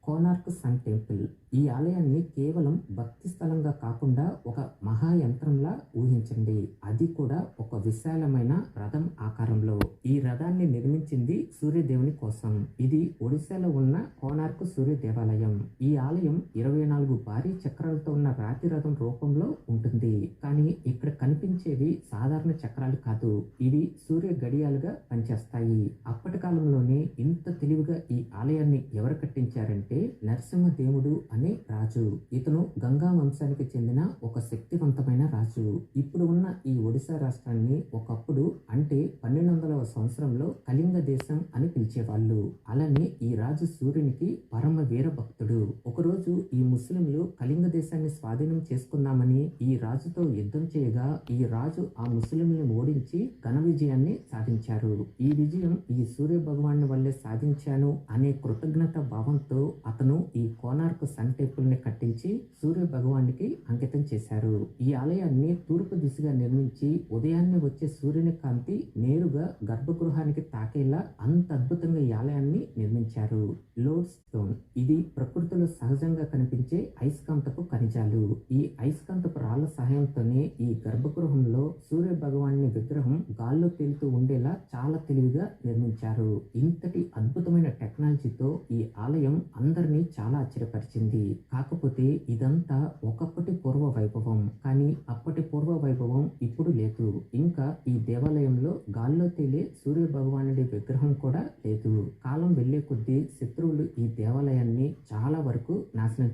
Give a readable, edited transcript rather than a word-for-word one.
Konark sun temple. ఈ ఆలయాన్ని కేవలం భక్తి స్థలంగా కాకుండా ఒక మహాయంత్రంలా ఊహించండి. అది కూడా ఒక విశాలమైన రథం ఆకారంలో. ఈ రథాన్ని నిర్మించింది సూర్యదేవుని కోసం. ఇది ఒడిశాలో ఉన్న కోనార్క్ సూర్య దేవాలయం. ఈ ఆలయం 24 భారీ చక్రాలతో ఉన్న రాతి రథం రూపంలో ఉంటుంది. కానీ ఇక్కడ కనిపించేవి సాధారణ చక్రాలు కాదు. ఇవి సూర్య గడియాలుగా పనిచేస్తాయి. అప్పటి కాలంలోనే ఇంత తెలివిగా ఈ ఆలయాన్ని ఎవరు కట్టించారంటే నరసింహదేవుడు అనే రాజు. ఇతను గంగా వంశానికి చెందిన ఒక శక్తివంతమైన రాజు. ఇప్పుడు ఉన్న ఈ ఒడిశా రాష్ట్రాన్ని ఒకప్పుడు అంటే 1200వ సంవత్సరంలో కళింగ దేశం అని పిలిచేవాళ్ళు. అలానే ఈ రాజు సూర్యునికి పరమ వీర భక్తుడు. ఒకరోజు ఈ ముస్లింలు కళింగ దేశాన్ని స్వాధీనం చేసుకుందామని ఈ రాజుతో యుద్ధం చేయగా ఈ రాజు ఆ ముస్లింలను ఓడించి ఘన విజయాన్ని సాధించారు. ఈ విజయం ఈ సూర్య భగవాను వల్లే సాధించాను అనే కృతజ్ఞత భావంతో అతను ఈ కోనార్క్ సన్ టెంపుల్ ని కట్టించి సూర్య భగవానికి అంకితం చేశారు. ఈ ఆలయాన్ని తూర్పు దిశగా నిర్మించి ఉదయాన్నే వచ్చే సూర్యుని కాంతి నేరుగా గర్భగృహానికి తాకేలా అంత అద్భుతంగా ఈ ఆలయాన్ని నిర్మించారు. Load stone. ఇది ప్రకృతిలో సహజంగా కనిపించే అయస్కాంతపు ఖనిజాలు. ఈ అయస్కాంతపు రాళ్ల సహాయంతోనే ఈ గర్భగృహంలో సూర్య భగవాని విగ్రహం గాల్లో తేలుతూ ఉండేలా చాలా తెలివిగా నిర్మించారు. ఇంతటి అద్భుతమైన టెక్నాలజీతో ఈ ఆలయం అందరినీ చాలా ఆశ్చర్యపరిచింది. కాకపోతే ఇదంతా ఒకప్పటి పూర్వ వైభవం. కానీ అప్పటి పూర్వ వైభవం ఇప్పుడు లేదు. ఇంకా ఈ దేవాలయంలో గాల్లో తేలే సూర్య భగవానుడి విగ్రహం కూడా లేదు. కాలం వెళ్లే కొద్దీ శత్రువులు ఈ దేవాలయాన్ని చాలా వరకు నాశనం